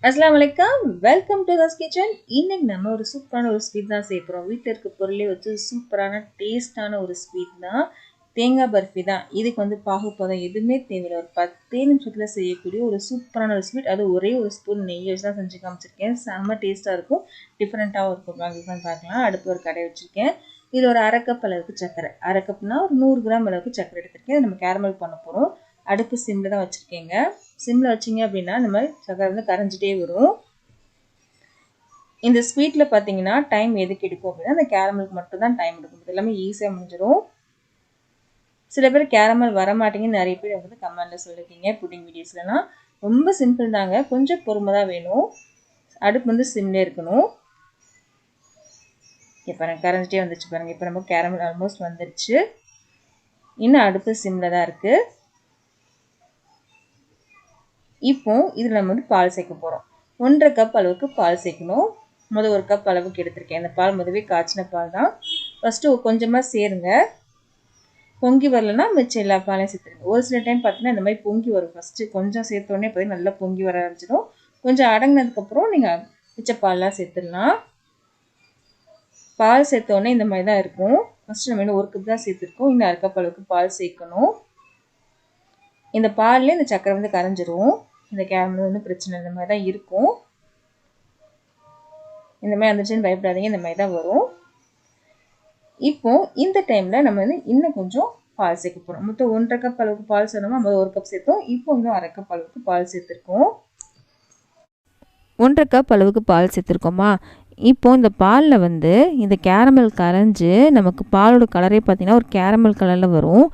அஸ்ஸலாமு அலைக்கும். Welcome to தஸ் கிச்சன். இன்னைக்கு நம்ம ஒரு சூப்பரான ஒரு ஸ்வீட் தான் செய்ய போகிறோம். வீட்டில் இருக்க பொருளே வச்சு சூப்பரான டேஸ்டான ஒரு ஸ்வீட் தான். தேங்காய் பர்ஃபி தான். இதுக்கு வந்து பாகுபதம் எதுவுமே தேவையில்லை. ஒரு 10 நிமிஷத்தில் செய்யக்கூடிய ஒரு சூப்பரான ஒரு ஸ்வீட். அது ஒரே ஒரு ஸ்பூன் நெய் வச்சு தான் செஞ்சு காமிச்சிருக்கேன். செம்ம டேஸ்ட்டாக இருக்கும், டிஃப்ரெண்ட்டாகவும் இருக்கும். வாங்க பார்க்கலாம். அடுப்பு ஒரு கடை வச்சுருக்கேன். இதில் ஒரு அரை கப் அளவுக்கு சர்க்கரை, அரை கப்னா ஒரு 100 கிராம் அளவுக்கு சர்க்கரை எடுத்திருக்கேன். நம்ம கேரமல் பண்ண போகிறோம். அடுப்பு சிம்மில் தான் வச்சுருக்கேங்க. சிம்மில் வச்சிங்க அப்படின்னா இந்த மாதிரி சக்கரை வந்து கரைஞ்சிட்டே வரும். இந்த ஸ்வீட்டில் பார்த்தீங்கன்னா டைம் எதுக்கு எடுக்கும் அப்படின்னா அந்த கேரமலுக்கு மட்டும் தான் டைம் எடுக்கும். இது எல்லாமே ஈஸியாக முடிஞ்சிடும். சில பேர் கேரமல் வர மாட்டேங்குன்னு நிறைய பேர் வந்து கமெண்டில் சொல்லியிருக்கீங்க புட்டிங் வீடியோஸ்லாம். ரொம்ப சிம்பிள் தாங்க, கொஞ்சம் பொறுமை தான் வேணும். அடுப்பு வந்து சிம்லே இருக்கணும். இப்போ கரைஞ்சிட்டே வந்துச்சு பாருங்கள். இப்போ நம்ம கேரமல் ஆல்மோஸ்ட் வந்துடுச்சு. இன்னும் அடுப்பு சிம்மில் தான் இருக்குது. இப்போ இதில் நம்ம வந்து பால் சேர்க்க போகிறோம். 1.5 கப் அளவுக்கு பால் சேர்க்கணும். ஒரு கப் அளவுக்கு எடுத்திருக்கேன். இந்த பால் முதவே காய்ச்சின பால் தான். ஃபஸ்ட்டு கொஞ்சமாக சேருங்க. பொங்கி வரலன்னா மிச்சம் எல்லா பாலையும் சேர்த்துருங்க. ஒரு சில டைம் பார்த்தீங்கன்னா இந்த மாதிரி பொங்கி வரும். ஃபஸ்ட்டு கொஞ்சம் சேர்த்தோடனே பார்த்தீங்கன்னா நல்லா பொங்கி வர ஆரம்பிச்சிடும். கொஞ்சம் அடங்கினதுக்கப்புறம் நீங்கள் மிச்ச பால்லாம் சேர்த்துடலாம். பால் சேர்த்தோடனே இந்த மாதிரி தான் இருக்கும். ஃபஸ்ட்டு நம்ம இன்னும் 1 கப் தான் சேர்த்துருக்கோம். இன்னும் அரை கப் அளவுக்கு பால் சேர்க்கணும். இந்த பால்லேயே இந்த சக்கரை வந்து கரைஞ்சிரும். இந்த கேரமல் ஒன்றும் பிரச்சனை இந்த மாதிரி தான் இருக்கும். இந்த மாதிரி வந்துச்சுன்னு பயப்படாதீங்க, இந்த மாதிரி தான் வரும். இப்போ இந்த டைமில் நம்ம வந்து இன்னும் கொஞ்சம் பால் சேர்க்க போகிறோம். மொத்தம் 1.5 கப் அளவுக்கு பால் சொன்னோமா, 1 கப் சேர்த்தோம். இப்போ இன்னும் அரை கப் அளவுக்கு பால் சேர்த்துருக்கோம். 1.5 கப் அளவுக்கு பால் சேர்த்துருக்கோமா. இப்போது இந்த பாலில் வந்து இந்த கேரமல் கரைஞ்சி நமக்கு பாலோட கலரே பார்த்திங்கன்னா ஒரு கேரமல் கலரில் வரும்.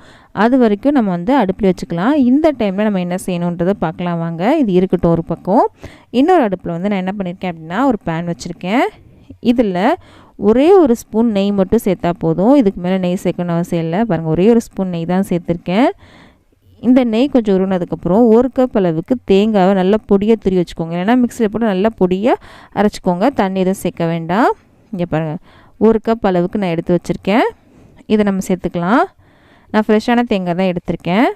அது வரைக்கும் நம்ம வந்து அடுப்பில் வச்சுக்கலாம். இந்த டைமில் நம்ம என்ன செய்யணுன்றதை பார்க்கலாம் வாங்க. இது இருக்கட்டும் ஒரு பக்கம். இன்னொரு அடுப்பில் வந்து நான் என்ன பண்ணியிருக்கேன் அப்படின்னா ஒரு பேன் வச்சுருக்கேன். இதில் ஒரே ஒரு ஸ்பூன் நெய் மட்டும் சேர்த்தா போதும். இதுக்கு மேலே நெய் சேர்க்கணும்னு அவசியம் இல்லை. பாருங்கள், ஒரே ஒரு ஸ்பூன் நெய் தான் சேர்த்துருக்கேன். இந்த நெய் கொஞ்சம் உருனதுக்கப்புறம் 1 கப் அளவுக்கு தேங்காவை நல்லா பொடியாக துரி வச்சுக்கோங்க. இல்லைன்னா மிக்சியில் போட்டு நல்லா பொடியாக அரைச்சிக்கோங்க. தண்ணி எதுவும் சேர்க்க வேண்டாம். இங்கே பாருங்கள், 1 கப் அளவுக்கு நான் எடுத்து வச்சுருக்கேன். இதை நம்ம சேர்த்துக்கலாம். நான் ஃப்ரெஷ்ஷான தேங்காய் தான் எடுத்திருக்கேன்.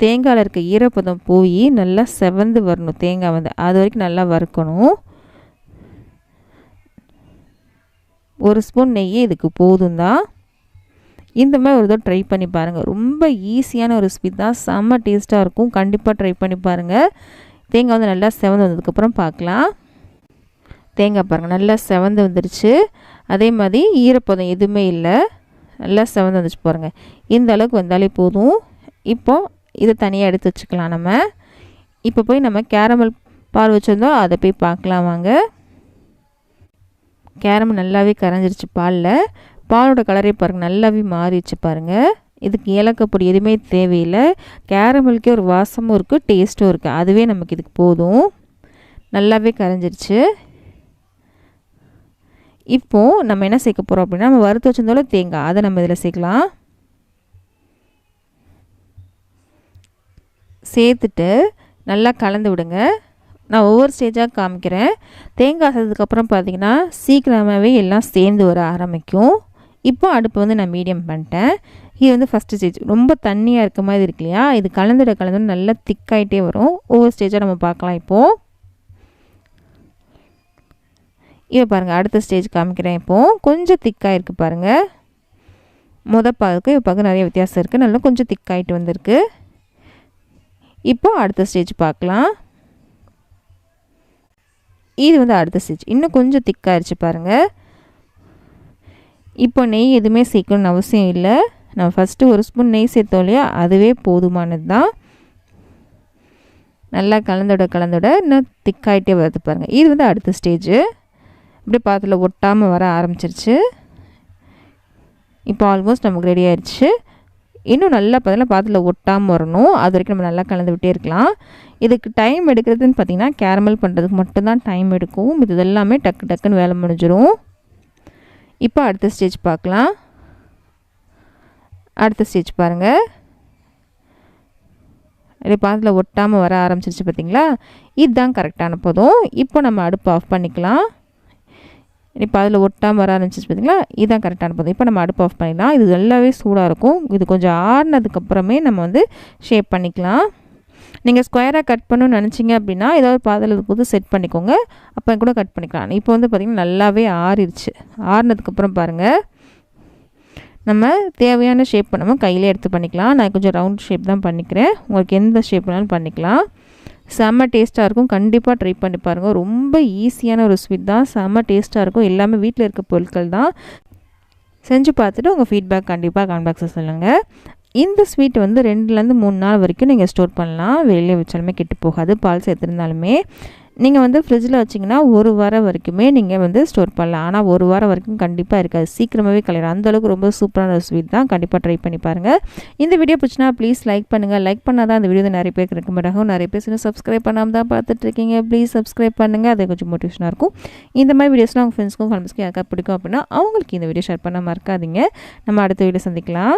தேங்காயில் இருக்க ஈரப்பதம் போய் நல்லா செவந்து வரணும். தேங்காய் வந்து அது வரைக்கும் நல்லா வறுக்கணும். 1 ஸ்பூன் நெய் இதுக்கு போதும் தான். இந்த மாதிரி ஒரு தடவை ட்ரை பண்ணி பாருங்கள். ரொம்ப ஈஸியான ஒரு ஸ்வீட் தான், செம்ம டேஸ்ட்டாக இருக்கும். கண்டிப்பாக ட்ரை பண்ணி பாருங்கள். தேங்காய் வந்து நல்லா செவந்து வந்ததுக்கப்புறம் பார்க்கலாம். தேங்காய் பாருங்கள் நல்லா செவந்து வந்துடுச்சு. அதே மாதிரி ஈரப்பதம் எதுவுமே இல்லை, நல்லா செவந்து வந்துச்சு பாருங்கள். இந்த அளவுக்கு வந்தாலே போதும். இப்போது இதை தனியாக எடுத்து வச்சுக்கலாம். நம்ம இப்போ போய் நம்ம கேரமல் பால் வச்சுருந்தோம், அதை போய் பார்க்கலாம் வாங்க. கேரமல் நல்லாவே கரைஞ்சிருச்சு பாலில். பாலோட கலரே பாருங்கள் நல்லாவே மாறிடுச்சு பாருங்கள். இதுக்கு ஏலக்காய் பொடி எதுவுமே தேவையில்லை. கேரமலுக்கே ஒரு வாசமும் இருக்குது, டேஸ்ட்டும் இருக்குது. அதுவே நமக்கு இதுக்கு போதும். நல்லாவே கரைஞ்சிருச்சு. இப்போது நம்ம என்ன சேர்க்க போகிறோம் அப்படின்னா நம்ம வறுத்து வச்சிருந்தாலும் தேங்காய், அதை நம்ம இதில் சேர்க்கலாம். சேர்த்துட்டு நல்லா கலந்து விடுங்க. நான் ஒவ்வொரு ஸ்டேஜாக காமிக்கிறேன். தேங்காய் சேர்த்ததுக்கப்புறம் பார்த்திங்கன்னா சீக்கிரமாகவே எல்லாம் சேர்ந்து வர ஆரம்பிக்கும். இப்போ அடுப்பு வந்து நான் மீடியம் பண்ணிட்டேன். இது வந்து ஃபஸ்ட்டு ஸ்டேஜ். ரொம்ப தண்ணியாக இருக்க மாதிரி இருக்கு இல்லையா, இது கலந்துட நல்லா திக்காயிட்டே வரும். ஒவ்வொரு ஸ்டேஜாக நம்ம பார்க்கலாம். இப்போது இப்போ பாருங்கள், அடுத்த ஸ்டேஜ் காமிக்கிறேன். இப்போது கொஞ்சம் திக்காக இருக்குது பாருங்கள். பாகுக்கு இப்போ பார்க்க நிறைய வித்தியாசம் இருக்குது. நல்லா கொஞ்சம் திக்காயிட்டு வந்திருக்கு. இப்போது அடுத்த ஸ்டேஜ் பார்க்கலாம். இது வந்து அடுத்த ஸ்டேஜ். இன்னும் கொஞ்சம் திக்காயிருச்சு பாருங்கள். இப்போ நெய் எதுவுமே சேர்க்கணும்னு அவசியம் இல்லை. நம்ம ஃபஸ்ட்டு 1 ஸ்பூன் நெய் சேர்த்தோம் இல்லையா, அதுவே போதுமானது தான். நல்லா கலந்தோட இன்னும் திக்காயிட்டே வருது பாருங்கள். இது வந்து அடுத்த ஸ்டேஜு. அப்படியே பாத்திரத்தில் ஒட்டாமல் வர ஆரம்பிச்சிருச்சு. இப்போ ஆல்மோஸ்ட் நமக்கு ரெடி ஆயிடுச்சு. இன்னும் நல்லா பாத்திரத்தில் ஒட்டாமல் வரணும். அது வரைக்கும் நம்ம நல்லா கலந்து விட்டே இருக்கலாம். இதுக்கு டைம் எடுக்கிறதுன்னு பார்த்திங்கன்னா கேரமல் பண்ணுறதுக்கு மட்டும்தான் டைம் எடுக்கும். இது எல்லாமே டக்குன்னு வேலை முடிஞ்சிடும். இப்போ அடுத்த ஸ்டேஜ் பார்க்கலாம். அடுத்த ஸ்டேஜ் பாருங்கள், அப்படியே பாத்திரத்தில் ஒட்டாமல் வர ஆரம்பிச்சிருச்சு பார்த்திங்களா. இதுதான் கரெக்டான பதம். இப்போ நம்ம அடுப்பு ஆஃப் பண்ணிக்கலாம். இப்போ அதில் ஒட்டாமல் வர ஆரம்பிச்சிச்சு பார்த்திங்களா, இதுதான் கரெக்டான பதம். இப்போ நம்ம அடுப்பு ஆஃப் பண்ணிடலாம். இது நல்லாவே சூடாக இருக்கும். இது கொஞ்சம் ஆறுனதுக்கப்புறமே நம்ம வந்து ஷேப் பண்ணிக்கலாம். நீங்கள் ஸ்கொயராக கட் பண்ணணும்னு நினச்சிங்க அப்படின்னா ஏதாவது பாத்திரத்துக்கு போது செட் பண்ணிக்கோங்க, அப்போ கூட கட் பண்ணிக்கலாம். இப்போ வந்து பார்த்திங்கன்னா நல்லாவே ஆறிடுச்சு. ஆறினதுக்கப்புறம் பாருங்கள், நம்ம தேவையான ஷேப் நம்ம கையிலே எடுத்து பண்ணிக்கலாம். நான் கொஞ்சம் ரவுண்ட் ஷேப் தான் பண்ணிக்கிறேன், உங்களுக்கு எந்த ஷேப் வேணாலும் பண்ணிக்கலாம். செம்ம டேஸ்ட்டாக இருக்கும், கண்டிப்பாக ட்ரை பண்ணி பாருங்கள். ரொம்ப ஈஸியான ஒரு ஸ்வீட் தான், செம்ம டேஸ்ட்டாக இருக்கும். எல்லாமே வீட்டில் இருக்க பொருட்கள் தான். செஞ்சு பார்த்துட்டு உங்கள் ஃபீட்பேக் கண்டிப்பாக கமெண்ட் பாக்ஸில் சொல்லுங்கள். இந்த ஸ்வீட் வந்து 2லேருந்து 3 நாள் வரைக்கும் நீங்கள் ஸ்டோர் பண்ணலாம், வெளியே வச்சாலுமே கெட்டு போகாது. பால் சேர்த்துருந்தாலுமே நீங்கள் வந்து ஃப்ரிட்ஜில் வச்சிங்கன்னா 1 வாரம் வரைக்குமே நீங்கள் வந்து ஸ்டோர் பண்ணலாம். ஆனால் 1 வாரம் வரைக்கும் கண்டிப்பாக இருக்காது, சீக்கிரமாகவே கலையிடும். அந்தளவுக்கு ரொம்ப சூப்பரான ஒரு ஸ்வீட் தான், கண்டிப்பாக ட்ரை பண்ணி பாருங்கள். இந்த வீடியோ பிடிச்சினா ப்ளீஸ் லைக் பண்ணுங்கள். லைக் பண்ணால் தான் அந்த வீடியோ நிறைய பேருக்கு ரெக்கமெண்ட் ஆகும். நிறைய பேர் இன்னும் சப்ஸ்கிரைப் பண்ணாமல் தான் பார்த்துட்ருக்கீங்க, ப்ளீஸ் சப்ஸ்கிரைப் பண்ணுங்கள், அது கொஞ்சம் மோட்டிவேஷனாக இருக்கும். இந்த மாதிரி வீடியோஸ்லாம் உங்கள் ஃப்ரெண்ட்ஸ்க்கும் ஃபேமிலிஸ்க்கும் யாருக்கா பிடிக்கும் அப்படின்னா அவங்களுக்கு இந்த வீடியோ ஷேர் பண்ண மறக்காதீங்க. நம்ம அடுத்த வீடியோ சந்திக்கலாம்.